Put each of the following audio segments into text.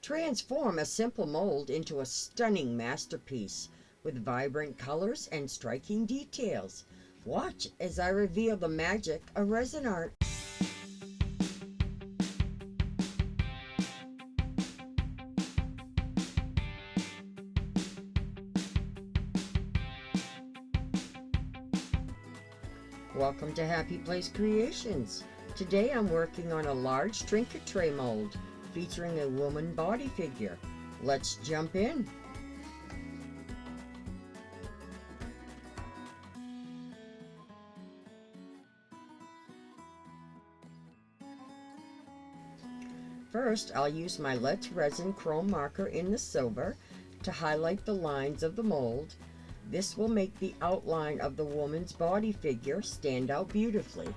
Transform a simple mold into a stunning masterpiece with vibrant colors and striking details. Watch as I reveal the magic of resin art. Welcome to Happy Place Creations. Today I'm working on a large trinket tray mold featuring a woman body figure. Let's jump in. First, I'll use my Let's Resin chrome marker in the silver to highlight the lines of the mold. This will make the outline of the woman's body figure stand out beautifully.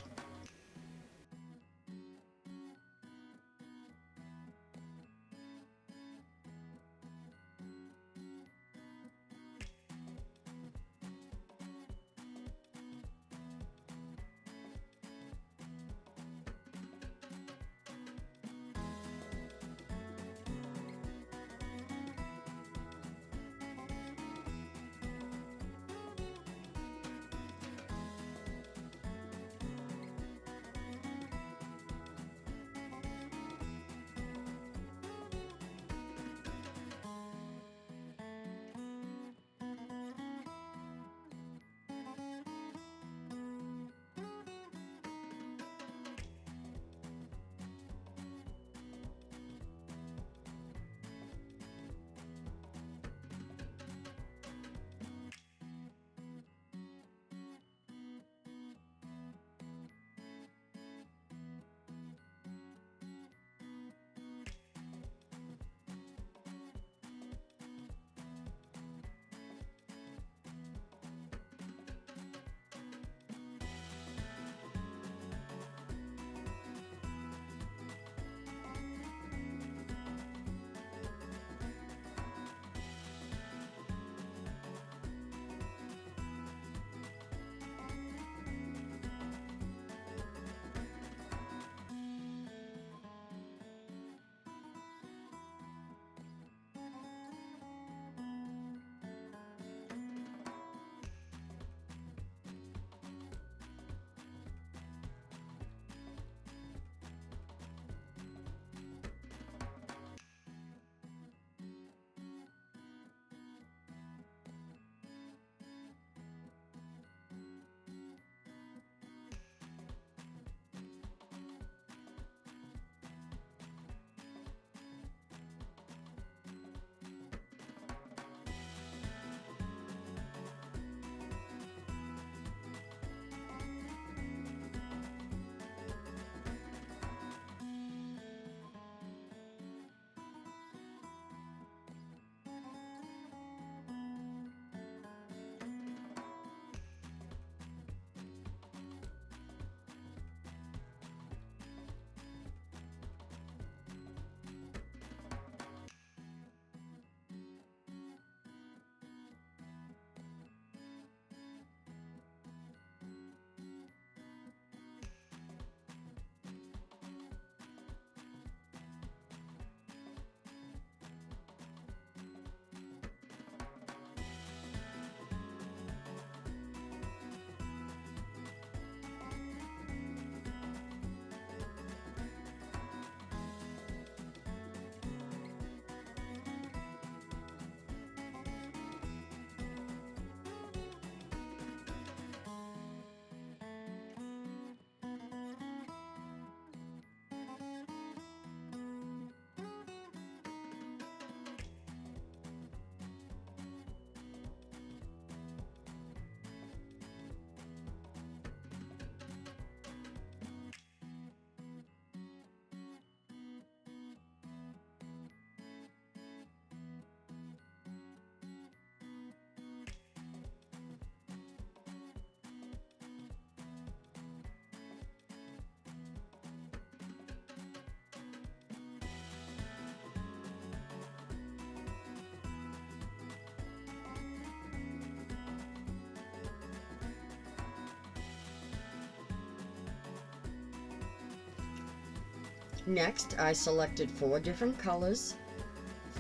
Next, I selected 4 different colors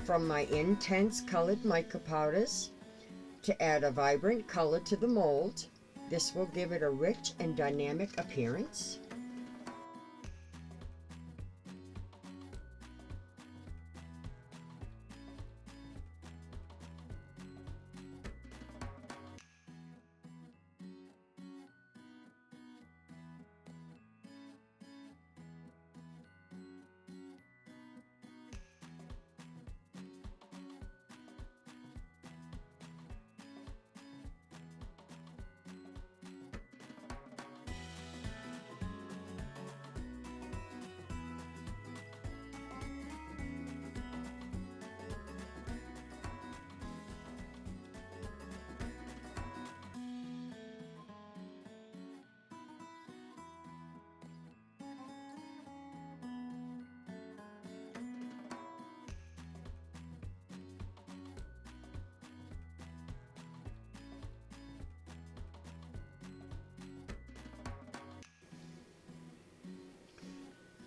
from my intense colored mica powders to add a vibrant color to the mold. This will give it a rich and dynamic appearance.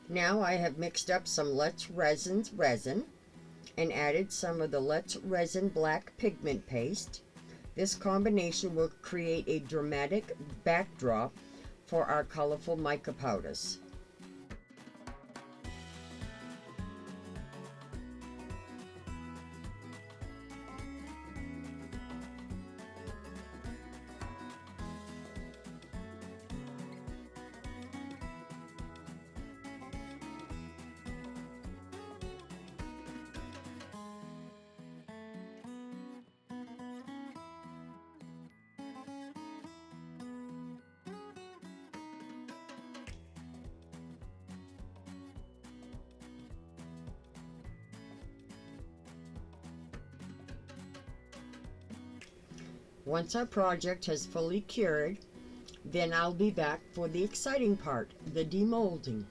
Now I have mixed up some Let's Resin's resin and added some of the Let's Resin black pigment paste. This combination will create a dramatic backdrop for our colorful mica powders. Once our project has fully cured, then I'll be back for the exciting part, the demolding.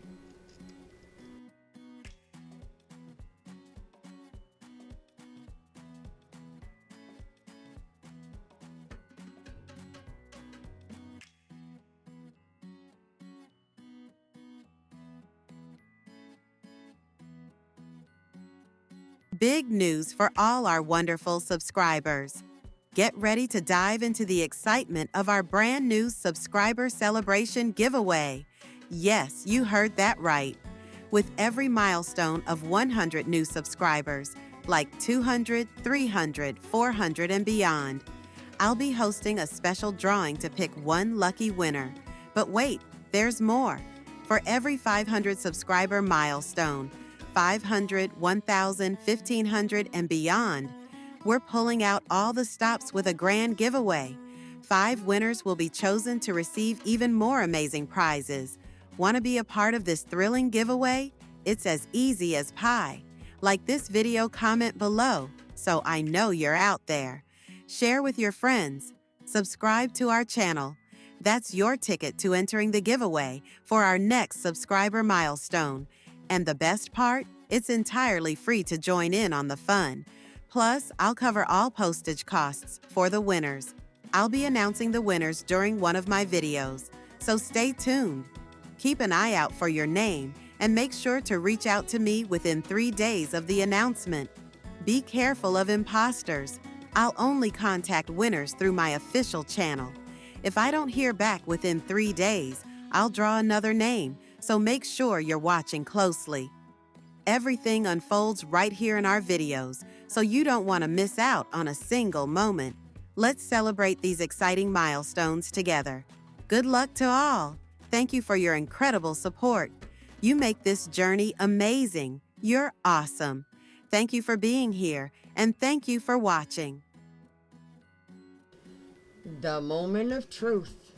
Big news for all our wonderful subscribers. Get ready to dive into the excitement of our brand new subscriber celebration giveaway. Yes, you heard that right. With every milestone of 100 new subscribers, like 200, 300, 400, and beyond, I'll be hosting a special drawing to pick one lucky winner. But wait, there's more. For every 500 subscriber milestone, 500, 1,000, 1,500, and beyond, we're pulling out all the stops with a grand giveaway. 5 winners will be chosen to receive even more amazing prizes. Want to be a part of this thrilling giveaway? It's as easy as pie. Like this video, comment below so I know you're out there. Share with your friends. Subscribe to our channel. That's your ticket to entering the giveaway for our next subscriber milestone. And the best part? It's entirely free to join in on the fun. Plus, I'll cover all postage costs for the winners. I'll be announcing the winners during one of my videos, so stay tuned. Keep an eye out for your name and make sure to reach out to me within 3 days of the announcement. Be careful of imposters. I'll only contact winners through my official channel. If I don't hear back within 3 days, I'll draw another name, so make sure you're watching closely. Everything unfolds right here in our videos, so you don't want to miss out on a single moment. Let's celebrate these exciting milestones together. Good luck to all. Thank you for your incredible support. You make this journey amazing. You're awesome. Thank you for being here, and thank you for watching. The moment of truth.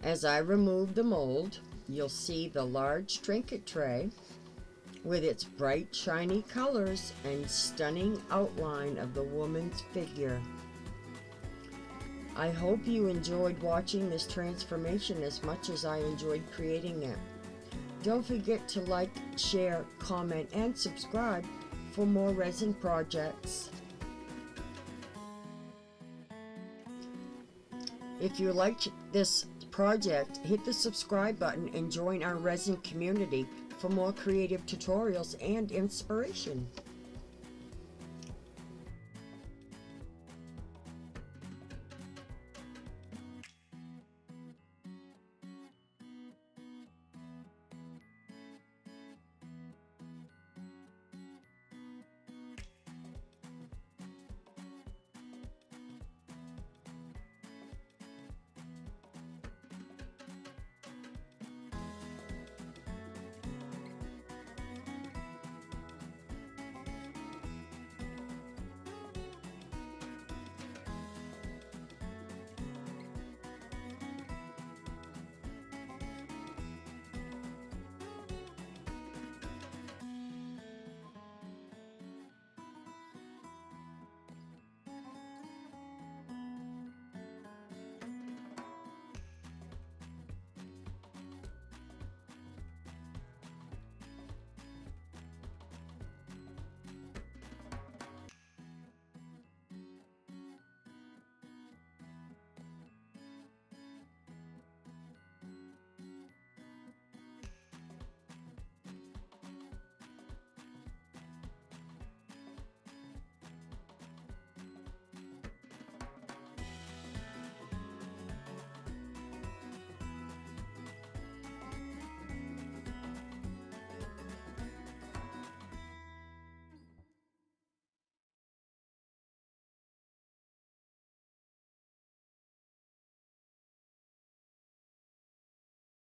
As I remove the mold, you'll see the large trinket tray with its bright, shiny colors and stunning outline of the woman's figure. I hope you enjoyed watching this transformation as much as I enjoyed creating it. Don't forget to like, share, comment, and subscribe for more resin projects. If you liked this project, hit the subscribe button and join our resin community for more creative tutorials and inspiration.